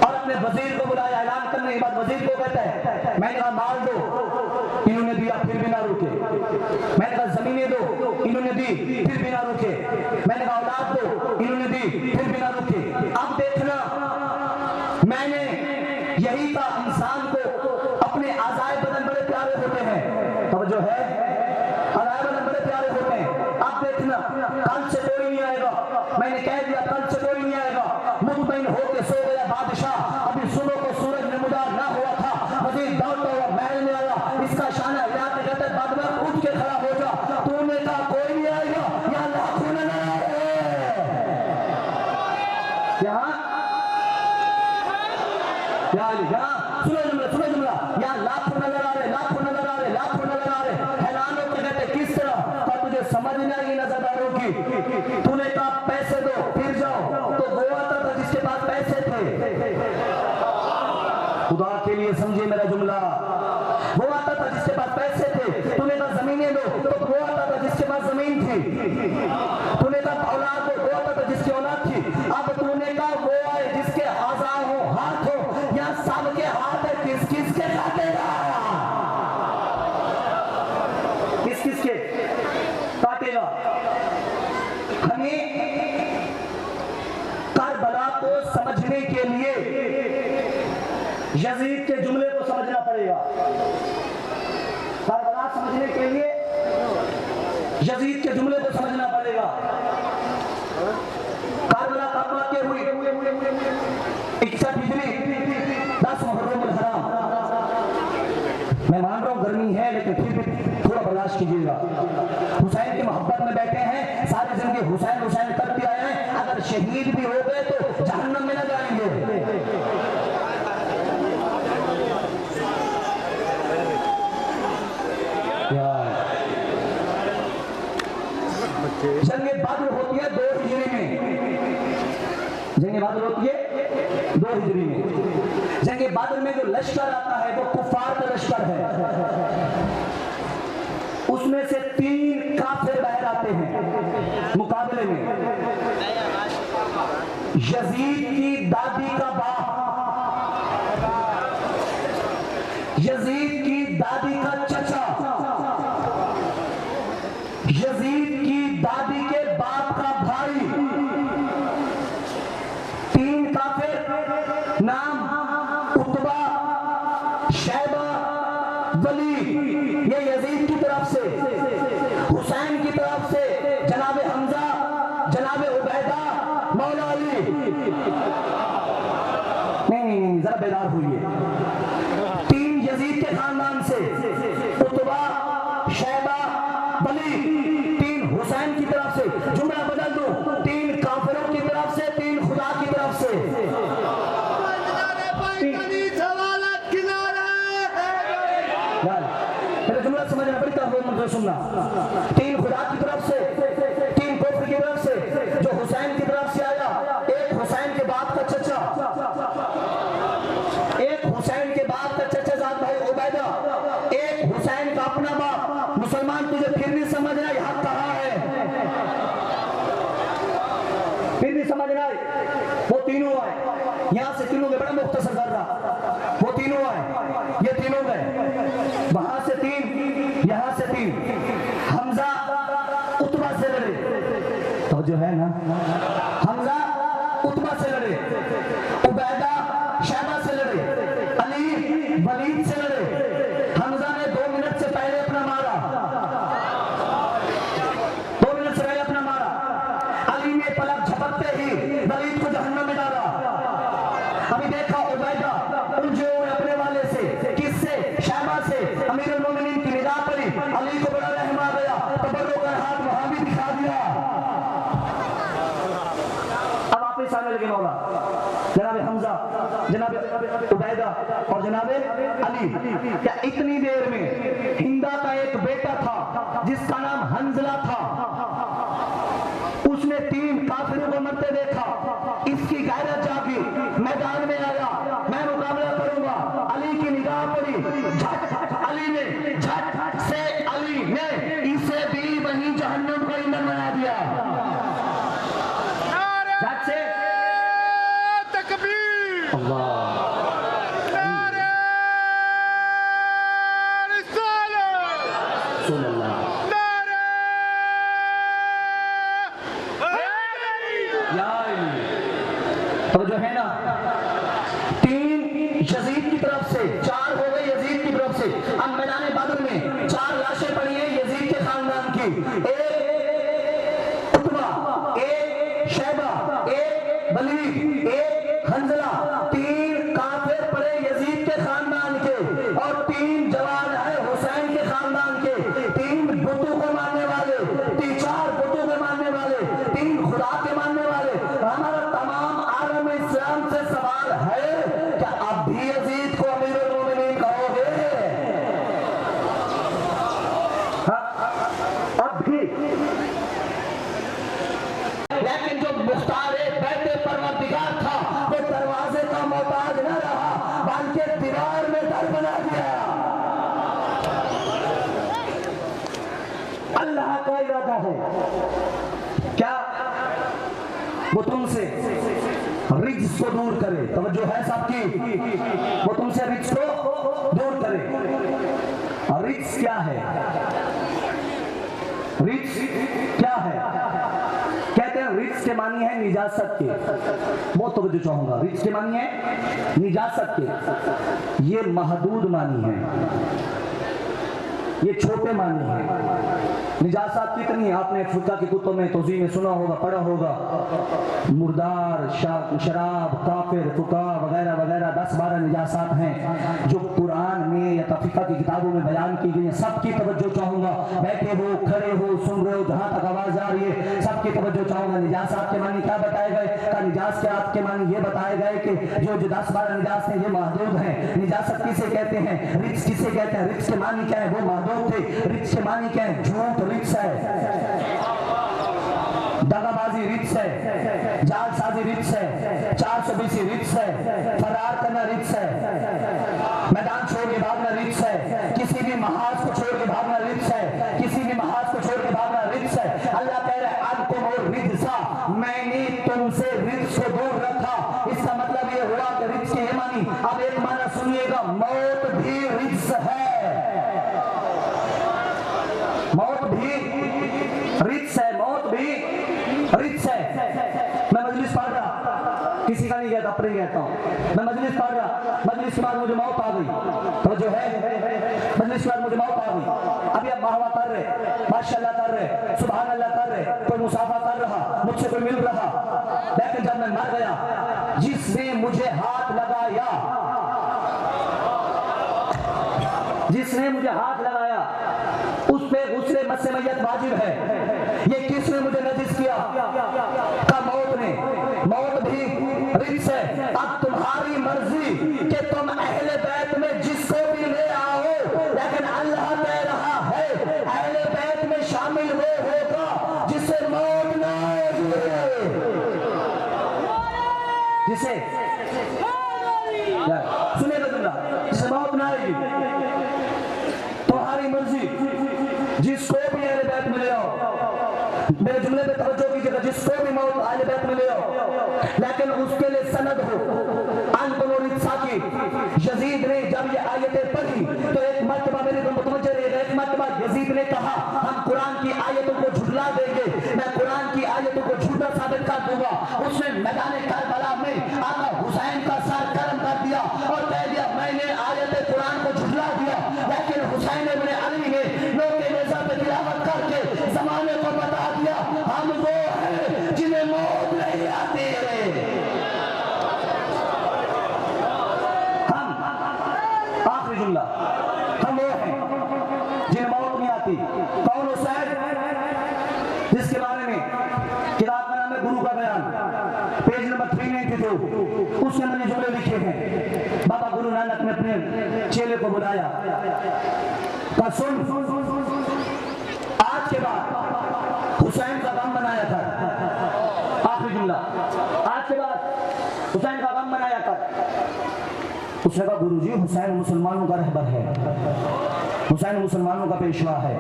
और अपने वजीर को बुलाया, ऐलान करने के बाद वजीर को कहता है मैंने कहा माल दो, इन्होंने दिया फिर भी ना रुके। मैंने कहा जमीनें दो, इन्होंने दी फिर भी ना रुके। मैंने कहा औलाद दो, इन्होंने दी फिर भी ना रुके। अब देखना, मैंने यही कहा इंसान को अपने आज़ाए बदन बड़े प्यारे होते हैं। तो जो है आज़ाए बदन बड़े प्यारे होते हैं। अब देखना कल से कोई नहीं आएगा। मैंने कह दिया कल से कोई नहीं आएगा। मुतमईन होके सो गया बादशाह। अभी सुबह को सूरज नमूदार ना हुआ था, वजीर दौड़ता हुआ महल में आया। इसका शाना हिला के कहता है बदबख्त उठ के खड़ा हो जा। तूने कहा कोई नहीं आएगा, या लाखों न सुनो जुमला, या लाखों नजर आ रहे, लाखों नजर आ रहे, लाखों नजर आ रहे। हैरान होकर कहते किस तरह? का तुझे समझ नहीं आएगी नजरदारों की। तूने कहा पैसे दो फिर जाओ, तो वो आता था जिसके पास पैसे थे। खुदा के लिए समझे मेरा जुमला। वो आता था जिसके पास पैसे थे। तूने कहा जमीनें दो, तो वो आता था जिसके पास जमीन थी। तूने कहा औलाद दो, वो आता था जिसकी औलाद थी। अब तूने कहा वो आए जिसके आज़ाद हो, हाथ हो, या सबके हाथ है, किस किस के काटेगा? किस किस के काटेगा? हमें करबला को समझने के लिए यजीद के जुमले को समझना पड़ेगा। करबला बात समझने के लिए यजीद के जुमले को समझना पड़ेगा। कारबला का वाक़या हुई 61 हिजरी 10 मुहर्रम अल हराम। मैं मान रहा हूँ गर्मी है, लेकिन फिर भी थोड़ा बर्दाश्त कीजिएगा। हुसैन की मोहब्बत में बैठे हैं, सारी जिंदगी हुसैन हुसैन करते आए हैं। अगर शहीद भी हो गए तो जहन्नम में न जाएंगे। जंगे बद्र होती है 2 हिजरी में। जंगे बद्र होती है 2 हिजरी में। जंगे बद्र में जो लश्कर आता है वो कुफार का लश्कर है। उसमें से 3 काफिर बाहर आते हैं मुकाबले में। यजीद की दादी का बाप, यजीद की दादी का चचा, यजीद की दादी के बाप का भाई, 3 काफिर, नाम उतबा, शैबा, वली। ये यजीद की तरफ से, हुसैन की तरफ से जनाबे हमजा, जनाबे उबैदा, मौला अली। नहीं, जरा बेदार हुई है। 3 यजीद के खानदान से, उतबा, शैबा, वली। 3 हुसैन की तरफ से। जुमला बदल दो, 3 काफिरों की तरफ से, 3 खुदा की तरफ से। मेरा जुमला समझना बड़ी तरह सुनना। 3 खुदा की तरफ से, 3 कुफ्र की तरफ से। जो हुसैन की तरफ से आया, एक हुसैन के बाप का चचा, एक हुसैन के बाप का चचा जात भाई उबैदा, एक हुसैन का अपना बाप। मुसलमान तुझे फिर भी समझ रहा है हक कहाँ है, फिर भी समझ रहा है। वो तीनों आए, यहां से तीनों में बड़ा मुख्तसर कर रहा। वो तीनों आए, ये तीनों गए। वहां से 3, यहां से 3। हमजा उतबा से लड़े, तो जो है ना, हमजा उतबा से लड़े, उबैदा शैबा से लड़े, अली वलीद से लड़े। हमजा ने 2 मिनट से पहले अपना मारा, 2 मिनट से पहले अपना मारा। अली ने पलक झपकते ही वलीद को जहन्नम में डाला। अभी देखा उबैदा उलझे हुए अपने वाले से, किससे, शैबा से। अमीरुल मोमिनीन की निगाह पड़ी, अली को बड़ा रहम आ गया, तबर्रुक का हाथ वहां भी दिखा दिया। अब वापस आने लगे मौला, जनाबे हमजा, जनाबे उबैदा और जनाबे अली। क्या इतनी देर में हिंदा का एक बेटा था जिसका नाम हंजला था, उसने 3 काफिरों को मरते देखा। इसकी गैरत जागी, मैदान में आया, मैं मुकाबला करूंगा। अली की निगाह पड़ी, झट अली ने, झट से अली ने इसे भी वहीं जहन्नम का ईंधन बना दिया। झट से तकबीर, अल्लाह, तो जो है ना, 3 यजीद की तरफ से, 4 हो गए यजीद की तरफ से। अब मैदान बद्र में 4 लाशें पड़ी हैं यजीद के खानदान की। एक उतबा, एक शैबा, एक वलीद, एक हंजला। 3 काफिर पड़े यजीद के खानदान के, और 3 जवान है हुसैन के खानदान के। 3 बुतों को मानने वाले, 4 बुतों को मानने वाले, 3 खुदा के मानने वाले। हमारा तमाम आलम इस्लाम से सवाल है, क्या अब भी यजीद को अमीरुल मोमिनीन कहोगे? अब भी। लेकिन जो मुख्तार बैठे परवरदिगार था, वो दरवाजे का मोहताज न रहा, बल्कि दीवार में दर बना दिया। अल्लाह का इरादा है क्या वो तुमसे रिज्स को दूर करे। तवज्जो है सबकी, वो तुमसे रिज्स को दूर करे। और रिज्स क्या है? रिज्स क्या है? कहते हैं रिज्स के मानी है निजासत के। बहुत तवज्जो चाहूंगा, रिज्स के मानी है निजासत के। ये महदूद मानी है। ये छोटे मानी है। निजासात कितनी है आपने फुका की कुतुब में तौज़ी में सुना होगा, पढ़ा होगा। मुर्दार, शराब, काफिर, फुका वगैरह वगैरह 10-12 निजासात हैं जो कुरान में या तफीका की किताबों में बयान की गई है। सबकी तवज्जो चाहूंगा, बैठे हो खड़े हो सुन रहे हो, जहां तक आवाज आ रही है सबकी तवज्जो चाहूंगा। निजासात के मानी क्या बताए गए? निजास के आप के मानी ये बताए गए कि जो 10-12 निजास हैं ये महदूद हैं। निजासत किसे कहते हैं? रिक्स किसे कहते हैं? रिक्स के मानी क्या है? वो महदूद थे। रिक्स के मानी क्या है? झूठ रिक्स है, दगाबाजी रिक्स है, जालसाजी रिक्स है, 420 रिक्स है, फरार करना रिक्स है, मैदान छोड़ के भागना रिक्स है, किसी भी महाज को छोड़ के भागना रिक्स है, किसी भी महाज को छोड़ के भागना रिक्स है। अल्लाह कह रहा है अनकुम और रिक्सा, मैंने तुमसे रिक्स को दूर रखा। इसका मतलब ये हुआ कि रिक्स के ये मानी। अब एक माना सुनिएगा, मौत भी रिक्स है, मौत भी रिक्स है, मौत भी रिक्स है। मैं मजलिस पढ़ रहा, किसी का नहीं कहता, अपने कहता हूँ। मैं मजलिस पढ़ रहा, मजलिस के बाद मुझे मौत आ गई, तो जो है मजलिस के बाद मुझे मौत आ गई। अभी आप माहवा कर रहे, माशाअल्लाह कर रहे, सुभान अल्लाह कर रहे, कोई मुसाफा कर रहा, मुझसे कोई मिल रहा, लेकिन जब मैं मर गया, जिसने मुझे हाथ लगाया, जिसने मुझे हाथ लगाया उस पे गुस्से मस्से मैयत वाजिब है। ये किसने मुझे नजिस किया? का मौत ने। मौत भी रिक्स है। अब तुम्हारी मर्जी कि तुम अहले बैत में जिसको भी ले आओ, लेकिन अल्लाह कह रहा है अहले बैत में शामिल वो होगा जिसे मौत ना आए, जिसे सुनेगा जुमला, जिसे मौत ना आएगी। तुम्हारी मर्जी, जिसको भी अहले बैत में ले आओ, मेरे जुमले पे तवज्जो कीजिएगा, जिसको भी मौत अहले बैत में ले आओ, लेकिन उसके लिए सनद हो। की यजीद ने जब ये आयतें पढ़ी तो एक मर्तबा मेरे को मुतवज्जह रहेगा, एक मर्तबा यजीद ने कहा हम कुरान की आयतों को झुठला देंगे, मैं कुरान की आयतों को झूठा साबित कर दूंगा। उसने मैदान करबला में आका हुसैन का सर गर्म कर दिया और कह दिया मैंने आयत कुरान को झुठला दिया, लेकिन हुसैन इब्न अली ने लोके नेज़ा पे तिलावत करके जमाने को बता दिया हम वो हैं जिन्हें मौत नहीं आती है। आखिरी जुमला, हम वो हैं जिन्हें मौत नहीं आती। कौन हुसैन? जिसके बारे में किताब का नाम है गुरु का बयान, पेज नंबर 392, उसके मैंने जुमले लिखे हैं। बाबा गुरु नानक ने अपने चेले को बुलाया, कहा सुन, आज के बाद हुसैन का गम मनाया था। आखिरी जुमला, आज के बाद हुसैन का गम मनाया था। उसने कहा गुरुजी हुसैन मुसलमानों का रहबर है, हुसैन मुसलमानों का पेशवा है,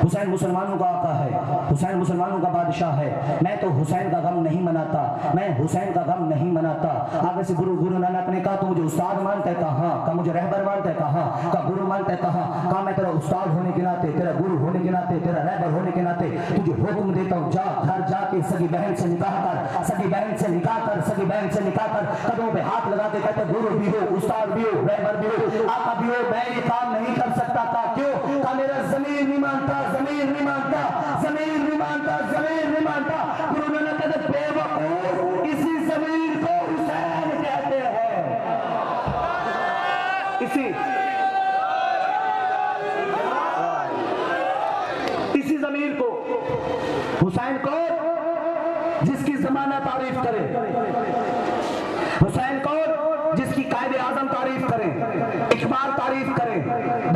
हुसैन मुसलमानों का आका है, हुसैन मुसलमानों का बादशाह है, मैं तो हुसैन का गम नहीं मनाता, मैं हुसैन का गम नहीं मनाता। आगे से गुरु नानक ने कहा तो मुझे उस्ताद मानता है? कहा। का मुझे रहबर मानता है? कहा। का गुरु मानता है? कहा। मैं तेरा उस्ताद होने के नाते, तेरा गुरु होने के नाते, तेरा रहबर होने के नाते तुझे हुक्म देता हूँ, जा घर जाके सगी बहन से निकाह कर, सगी बहन से निकाह कर, सगी बहन से निकाह कर। कदमों पे हाथ लगा के कहते गुरु भी हो, उस्ताद भी हो, रहबर भी हो, आका भी हो, मैं ये काम नहीं कर सकता था। क्यों? का मेरा जमीन नहीं मानता, जमीन नहीं मानता, जमीन नहीं मानता, जमीन नहीं मानता। गुरु नानक कहते बेवकूफ, इसी जमीन को हुसैन कहते हैं। इसी जमीन को हुसैन को जिसकी जमाना तारीफ करे, हुसैन को जिसकी कायदे आजम तारीफ करे, इकबाल तारीफ करे,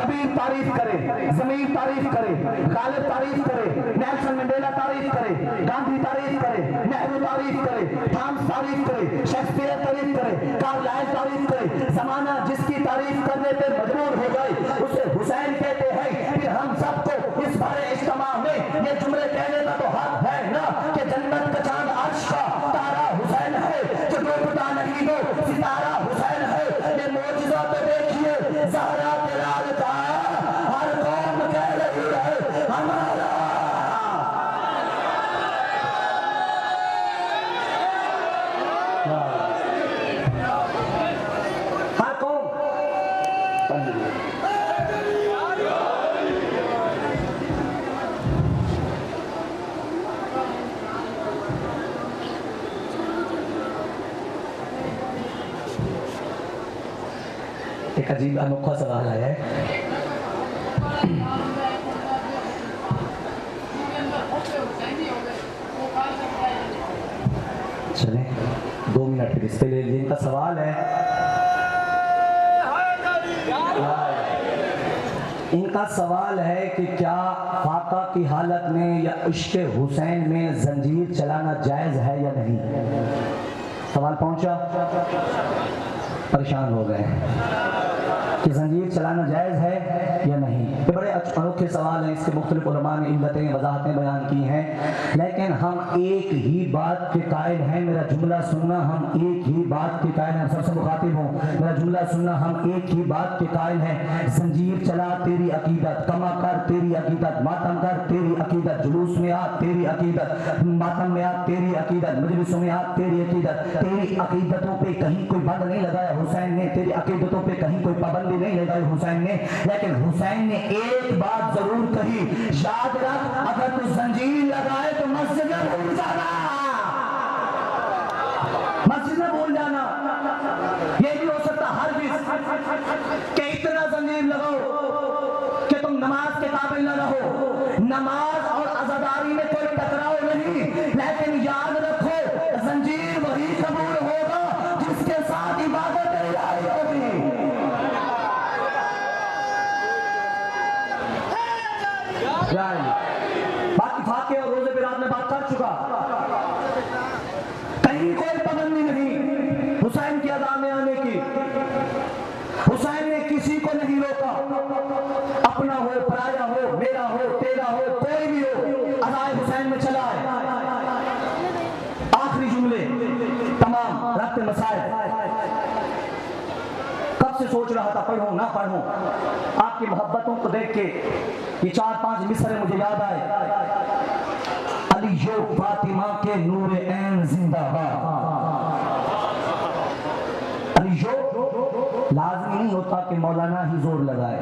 दबीर तारीफ करे, जमीर तारीफ करे, गालिब तारीफ करे, नेल्सन मंडेला तारीफ करे, गांधी तारीफ करे, नेहरू तारीफ करे, थॉमस तारीफ करे, शेक्सपियर तारीफ करे, कार्लाइल तारीफ करे। जमाना जिसकी तारीफ करने पे मजबूर हो गए उसे हुसैन कहते हैं। फिर हम सबको इस भरे इज्तिमा में ये जुमले कहने का तो हक है ना कि जन्नत का चांद अर्श का तारा हुसैन है, जो डूबता नहीं वो सितारा हुसैन है। ये मौजिज़ा तो देखिए ज़हरा के लाल का, हर कौम कह रही है हमारा। हर कौम एक अजीब अनोखा सवाल आया है। चले 2 मिनट फिर इस पे ले लीजिए। इनका सवाल है, इनका सवाल है कि क्या फाका की हालत में या इश्क हुसैन में जंजीर चलाना जायज़ है या नहीं। सवाल पहुंचा, परेशान हो गए कि जंजीर चलाना जायज़ है या नहीं। ये बड़े अनोखे सवाल हैं, इसके मुख्तलिफ उलमा ने इल्लतें वजाहतें बयान की हैं, लेकिन हम एक ही बात के कायल हैं। मेरा जुमला सुनना, हम एक ही बात के कायल हैं। सबसे मुखातिब हूँ, मेरा जुमला सुनना, हम एक ही बात के कायल हैं। जंजीर चला तेरी अकीदत, कमा कर तेरी अकीदत, मातम कर तेरी अकीदत, जुलूस में आ तेरी अकीदत, मातम में आ तेरी अकीदत, मजलिसों में आ तेरी अकीदत। तेरी अकीदतों पे कहीं कोई बंद नहीं लगाया हुसैन ने, तेरी अकीदतों पे कहीं कोई पाबंदी नहीं लगाई हुसैन ने, लेकिन हुसैन ने एक बात जरूर कही, याद रख अगर तू जंजीर लगाए तो मस्जिद में भूल जाना, मस्जिद में भूल जाना। ये भी हो सकता हर कि इतना जंजीर लगाओ कि तुम नमाज के काबिल न रहो। नमाज और अज़ादारी में कोई टकराव नहीं, लेकिन याद रखो जंजीर वही कबूल होगा जिसके साथ इबादत इलाही होगी। बाकी फाके और रोजे पे रात में बात कर चुका, कहीं कोई पाबंदी नहीं हुसैन की अदा में आने की। हुसैन ने किसी को नहीं रोका, अपना हो पराया हो, मेरा हो तेरा हो, कोई भी हो, अदाए हुसैन में चला है। आखिरी जुमले तमाम रखते मसाइल, कब से सोच रहा था पढ़ूं ना पढ़ूं, आपकी मोहब्बतों को देख के ये 4-5 मिसरे मुझे याद आए। अली यो फातिमा के नूर ऐन जिंदाबाद। अली यो लाज़मी नहीं होता कि मौलाना ही जोर लगाए।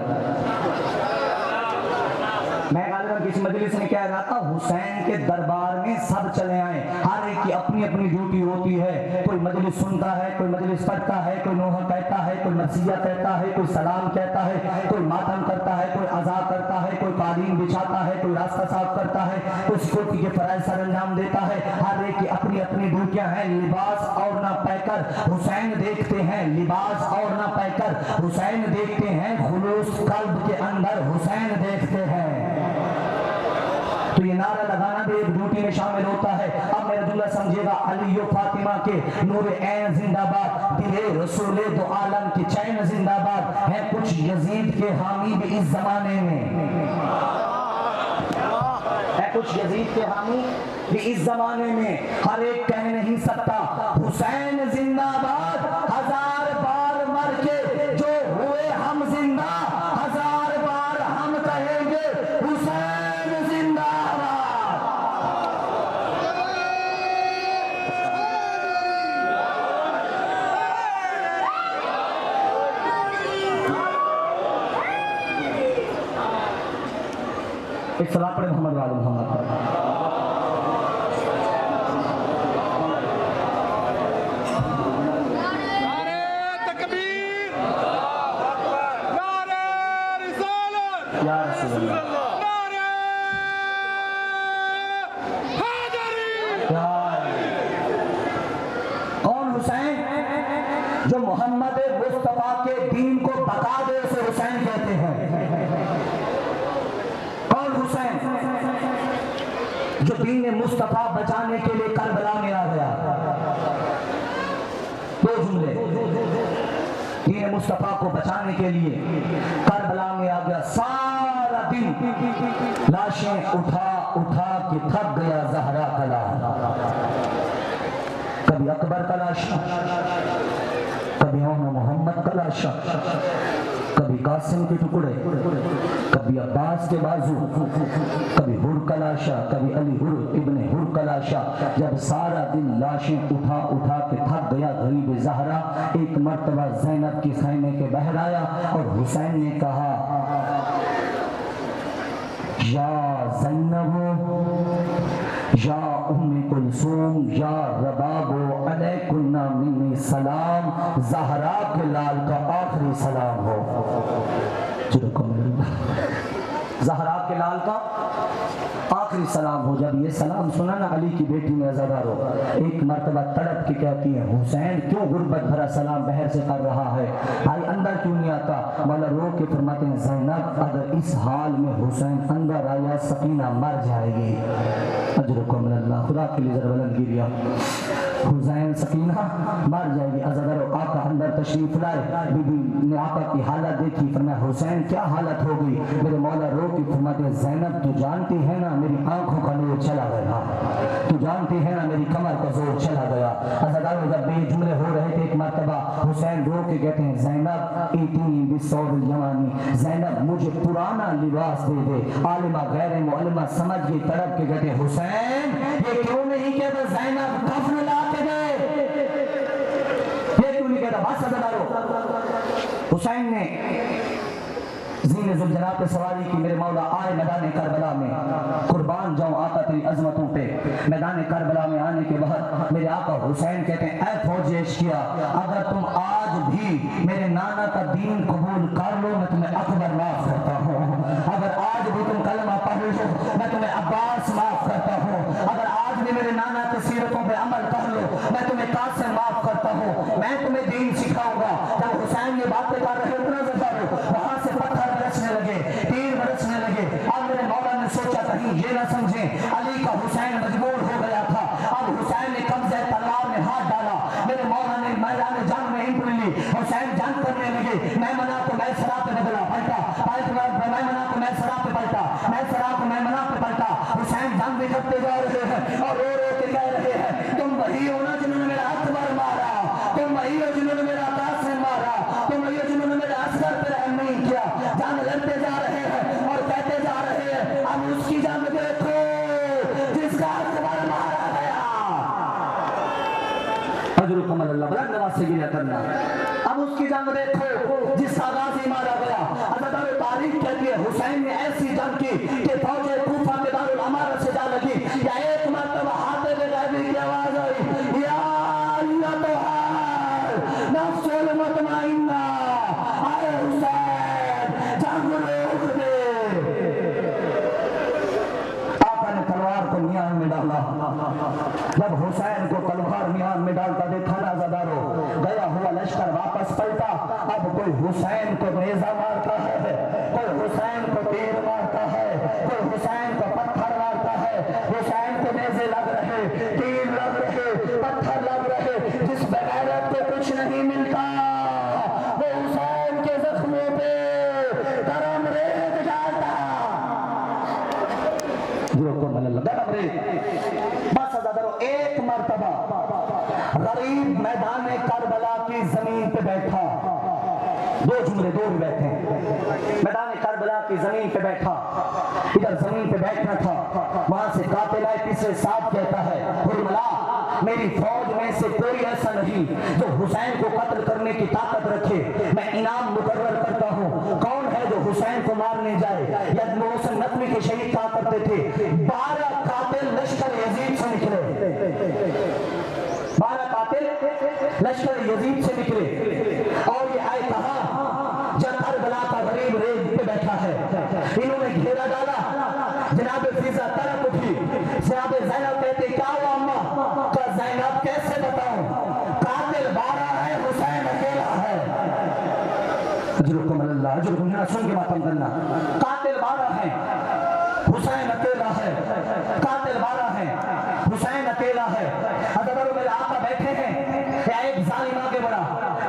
मैं गालिबन किसी मजलिस में कह रहा था, हुसैन के दरबार में सब चले आए, हर एक की अपनी अपनी ड्यूटी होती है। कोई मजलिस सुनता है, कोई मजलिस पढ़ता है, कोई नोहा कहता है, कोई मरसिया कहता है, कोई सलाम कहता है, कोई मातम करता है, कोई अज़ा करता है, कोई कालीन बिछाता है, कोई रास्ता साफ करता है, कोई सिक्योरिटी के फराइज सर अंजाम देता है। हर एक की अपनी अपनी ड्यूटियां हैं। लिबास और ना पैकर हुसैन देखते हैं, लिबास और ना पैकर हुसैन देखते हैं, खुलूस कल्ब के अंदर हुसैन देखते हैं। तो ये नारा लगाना भी एक ड्यूटी में शामिल होता है। अब मेरा जुमला समझिएगा, अली फातिमा के नूर ऐन जिंदाबाद, दिले रसूले दो आलम की चैन जिंदाबाद। है कुछ यजीद के हामी भी इस जमाने में, है कुछ यजीद के हामी भी इस जमाने में। हर एक कह नहीं सकता हुसैन जिंदाबाद, 1000 बार मर के जो हुए हम जिंदा, 1000 बार हम कहेंगे हुसैन जिंदाबाद। एक सलाह पढ़े मोहम्मद वाले मोहम्मद पर। कौन हुसैन? जो मोहम्मद मुस्तफा के दीन को बता दे उसे हुसैन कहते हैं। कौन हुसैन? जो दीन मुस्तफा बचाने के लिए करबला में आ गया। 2 जुमले, दीन मुस्तफा को बचाने के लिए करबला में आ गया। सारा दिन लाशें उठा उठा के थक गया ज़हरा का लाशा। कभी अकबर का लाशा, कभी मोहम्मद का लाशा, कभी कासिम के टुकड़े, कभी अब्बास के बाजू, कभी हुर का लाशा, कभी अली हुर इब्ने हुर का लाशा। जब सारा दिन लाशें उठा उठा के थक गया गरीब ज़हरा, एक मर्तबा ज़ैनब की खैमे के बहर आया और हुसैन ने कहा, या ज़ैनब या उम्मी कुलसूम या रबाबो अलैकुन्ना मिन्नी सलाम, ज़हरा के लाल का आखिरी सलाम हो। ज़हरा के लाल का आखिरी सलाम हो। जब ये सलाम सुना ना अली की बेटी ने अज़ादारो, एक मर्तबा तड़प के कहती है हुसैन क्यों गुर्बत भरा सलाम बहर से कर रहा है, भाई अंदर क्यों नहीं आता। मौला रो के फरमाते हैं ज़ैनब अगर इस हाल में हुसैन अंदर आया सकीना मर जाएगी। अजरुकुम मिनल्लाह, खुदा के लिए ज़रा बुलंद गिरिया, हुसैन सकीना मर जाएगी। अज़ादारो आका अंदर तशरीफ लाए, बीबी ने आका की हालत देखी, फरमाया हुसैन क्या हालत हो गई। मेरे मौला रो के फरमाते हैं ज़ैनब तू जानती है ना मेरी आंखों का नूर चला गया, तू जानती है ना मेरी कमर का जोर चला गया। अज़ादारो जब ये जुमले हो रहे थे एक मर्तबा हुसैन रो के कहते हैं ज़ैनब इतनी बिसौल जवानी, ज़ैनब मुझे पुराना लिबास दे दे। आलिमा गैर मुअल्लिमा समझ गई, तड़प के कहते हैं हुसैन ये क्यों नहीं कहता ज़ैनब कफन ला के दे, ये क्यों नहीं कहता। बस अज़ादारो हुसैन ने ज़ीने ज़ुलजनात पे सवारी की, मेरे मौला आए मैदान करबला में, कुर्बान जाऊं आका तेरी अजमतों पे। मैदान करबला में आने के बाद मेरे आका हुसैन कहते हैं ऐ फौज एशिया अगर तुम आज भी मेरे नाना का दीन कबूल कर लो मैं तुम्हें अकबर माफ करता हूँ, अगर आज भी तुम कलमा पढ़ लो मैं तुम्हें अब्बास माफ करता हूँ, अगर आज भी मेरे नाना की सीरतों पे अमल कर लो मैं तुम्हें कासिम माफ करता हूँ, मैं तुम्हें दीन सिखाऊंगा। जब हुसैन ये बातें कर रहे उतना वहां से पत्थर बरसने लगे, तीर बरसने लगे। अब मेरे मौला ने सोचा कहीं ये ना समझे अली का हुसैन मजबूर हो गया था। अब हुसैन ने कब्जे तलवार में हाथ डाला, मेरे मौला ने मैदान जंग में एंट्री ली। हुसैन जंग करने लगे, मैं मना तो मैं सरा पे बदला पलटा, मैं मना तो मैं सरा पे पलटा, मैं सरा को मैं मना पे पलटा। हुसैन जंग भी करते जा रहे हैं और रो रो के कह रहे हैं तुम वही हो ना जिन्होंने मेरा अकबर मारा, तुम वही हो जिन्होंने मेरा कासिम मारा, तुम वही हो जिन्होंने मेरे असगर पे रहम नहीं किया। जंग लड़ते जा रहे हैं और कहते जा रहे हैं अब उसकी जंग देखो जिसका अकबर मारा गया। अजरुकुम अल्लाह बुलंद आवाज से गिरिया करना। अब उसकी जंग देखो जिसका गाजी मारा गया। अज़ादारो तारीख कहती है हुसैन ने ऐसी जंग की कि फौज कूफा के दारुल अमारा से जा लगी। या एक मर्तबा हाथे में गाजी की आवाज आई या अय्युहा नफ्सुल मुतमइन्ना, आए हुसैन जंग रोक दे। आका ने तलवार को मियान में डाला। जब हुसैन को तलवार मियान में डालता देखा ना अज़ादारो गया हुआ लश्कर वापस पलटा। अब कोई हुसैन को नेज़ा मारता है, कोई हुसैन को तीर मारता है, कोई हुसैन को पत्थर मारता है। हुसैन को नेज़े लग रहे, तीर लग रहे, पत्थर लग रहे। जिस बगैरत को कुछ नहीं मिलता वो हुसैन के जख्मों पे गरम रेत डालता। गरम रेत। बस अज़ादारो एक मर्तबा गरीब मैदान करबला की जमीन पे बैठा, दो जुमले दो भी बैठे, मैदान करबला की जमीन पे बैठा, इधर जमीन पे बैठना था। वहां से कातिल आए तीसरे साथ कहता है हुरमला मेरी फौज में से कोई ऐसा नहीं जो हुसैन को कत्ल करने की ताकत रखे, मैं इनाम मुकर्रर करता हूँ। कौन है जो हुसैन को मारने जाए। यद मोहसिन नकवी के शहीद कहा करते थे 12 कातिल लश्कर यजीद से निकले, 12 कातिल लश्कर यजीद से निकले और ये आए कहा जब करबला का गरीब रेत पे बैठा है। इन्होंने घेरा डाला, जनाब फिजा तरफ उठी। जनाब ज़ैनब कहते क्या हुआ अम्मा, तो ज़ैनब कैसे बताऊं कातिल 12 है हुसैन अकेला है। अजरुकुम अल्लाह, अजरुकुम ना सुन के मातम करना। कातिल 12 है हुसैन अकेला है, कातिल 12 है हुसैन अकेला है। अगर मेरे आका बैठे हैं या एक जालिम आगे बढ़ा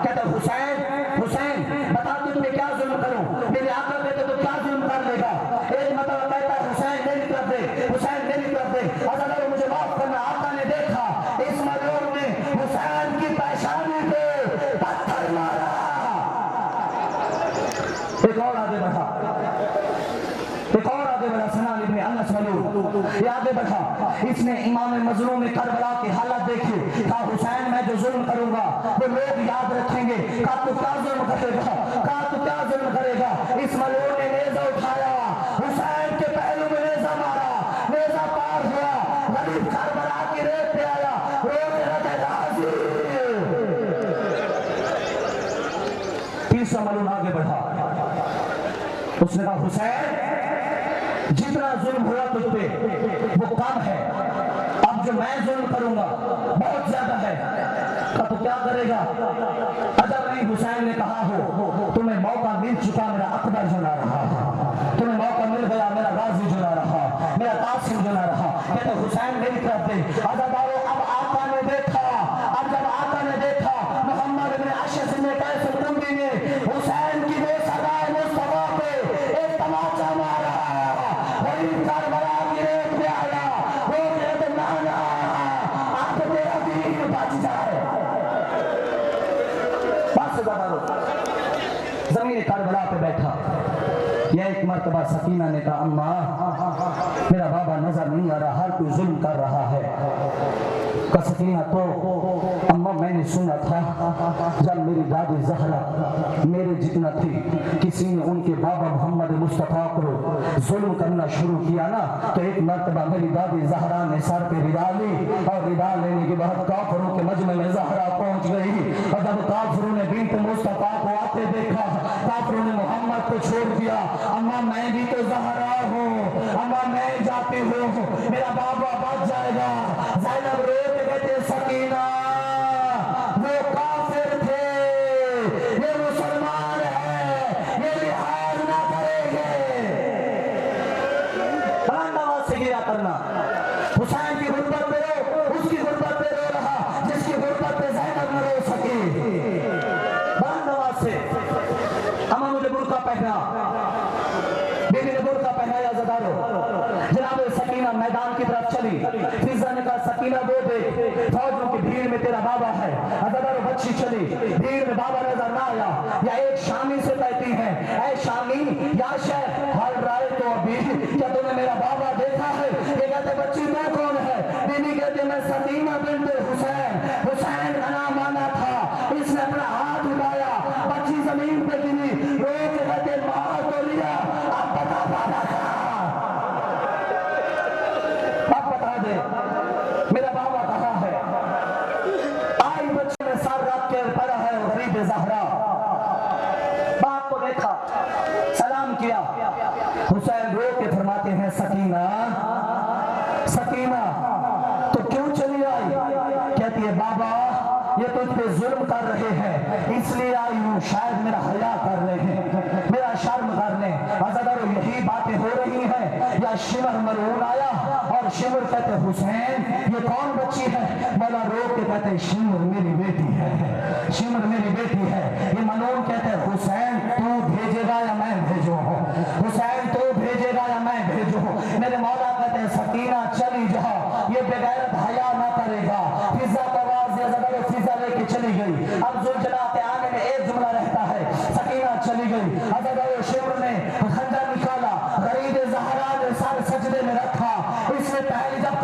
कहता हुसैन हुसैन बता तू तुम्हें क्या जुल्म करूं। मेरे आका कहते तो क्या जुल्म कर लेगा। एक मतलब कहता है हुसैन मेरी तरफ दे, हुसैन मेरी तरफ दे। अगर मुझे माफ करना। आका ने देखा इस मजलूम ने हुसैन की पेशानी पे पत्थर मारा। एक और आगे बढ़ा, एक और आगे बढ़ा सनान इब्ने अनस मलूक, ये आगे बढ़ा। इसने इमाम मजलूम में करबला की हालत देखी। कहा हुसैन मैं जो जुल्म करूंगा वो लोग याद रखेंगे। कहा तू क्या जुल्म करेगा, कहा तू क्या जुल्म करेगा। इस मलूम ने नेज़ा उठाया, हुसैन के पहलू में नेज़ा मारा, नेज़ा पार हुआ। गरीब करबला उसने कहा हुसैन जितना जुल्म हुआ तुझ पे वो कम है, अब जो मैं जुल्म करूंगा बहुत ज्यादा है। कहा तो क्या करेगा? अगर नहीं, हुसैन ने कहा हो तुम्हें मौका मिल चुका, मेरा अकबर जुड़ा रहा, तुम्हें मौका मिल गया, मेरा गाजी जुड़ा रहा, मेरा कासिम जुड़ा रहा। कहते हुसैन मेरी तरफ दे। अज़ादारो अब आका ने देखा, अब जब आका ने देखा मोहम्मद इब्न अशअस ने कैसे कुंडी ने हुसैन की बेसगाए मुस्तफा पे एक तमाचा मारा, वही करबला की रेत पे आया, वो कहते नाना अब तेरा दीन बच जाए। बस अज़ादारो जमीन करबला पे बैठा। यह एक मर्तबा सकीना ने कहा अम्मा मेरा बाबा नजर नहीं आ रहा, हर कोई जुल्म कर रहा है। का सकीना तो अम्मा मैंने सुना था जब मेरी दादी जहरा मेरे जितना थी, किसी ने उनके बाबा मोहम्मद मुस्तफा को जुल्म करना शुरू किया ना, तो एक मर्तबा मेरी दादी जहरा ने सर पे रिदा ली और रिदा लेने के बाद काफिरों के मजमे में जहरा पहुंच गई। और जब काफिरों ने बिन्त मुस्तफा को आते देखा, काफिरों ने मोहम्मद को छोड़ दिया। अम्मा मैं भी तो जहरा हूँ, अम्मा मैं जाती हूँ, मेरा बाबा बच जाएगा। ज़ैनब रो के कहते सकीना वो काफिर थे, ये मुसलमान है, ये लिहाज ना करेंगे। आवाज से गिरा करना, हुसैन की गुर्बत पे रो, उसकी गुर्बत पे रो रहा जिसकी गुर्बत पे ज़ैनब न रो सकी। आवाज से अम्मा मुझे बुर्का पहना, बीबी ने बुर्का पहनाया। ज़दारो जनाब सकीना मैदान की तरफ चली। फिजा ने कहा सकीना वो देख फौजों की भीड़ में तेरा बाबा है। ज़दारो बच्ची चली, भीड़ में बाबा नजर ना आया। या एक शामी से कहती है ऐ शामी या शेख हर राय तो अभी क्या तूने मेरा बाबा देखा है? ये कहते बच्ची तू कौन है? बीबी कहते मैं सकीना बिन्त हुसैन, हुसैन का नाम आना था। इसने अपना हाथ उठाया, बच्ची जमीन पे गिरी, रो के कहते मार तो लिया, अब बता बाबा का, अब बता दे मेरा बाबा कहाँ है? आई बच्चे ने सर रख के पड़ा है गरीब ज़हरा। बाप को देखा, सलाम किया। हुसैन रो के फरमाते हैं सकीना सकीना तो क्यों चली आई? कहती है बाबा ये तुझ पे जुल्म कर रहे हैं इसलिए आई हूँ, शायद मेरा हया कर रहे हैं, मेरा शर्म कर ले। अगर यही बातें हो रही हैं या शिमर मलून आया और शिमर कहते हुसैन ये कौन बच्ची है? मौला रो के कहते शिमर मेरी बेटी है, शिमर मेरी बेटी है। ये मलून कहते हुसैन तू भेजेगा या मैं भेजू? हुसैन तू भेजेगा या मैं भेजू? मेरे मौला कहते सकीना चली जाओ, ये बेगैरत हया ना करेगा। फिजा का फिजा लेके चली गई। अब जुलझला के आने में एक जुमला रहता है, सकीना चली गई। अगर शिमर ने खंजर निकाला, गरीब ज़हरा ने सर सजदे में रखा। इसने पहली जब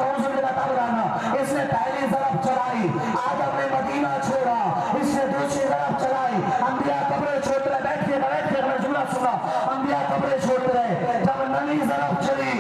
इसने पहली तरफ चलाई, आदम ने मदीना छोड़ा, इसने दूसरी तरफ चलाई। अंबिया कब्रें छोड़ते रहे, बैठ के जुमला सुना, अंबिया कब्रें छोड़ते रहे। जब नवी तरफ चली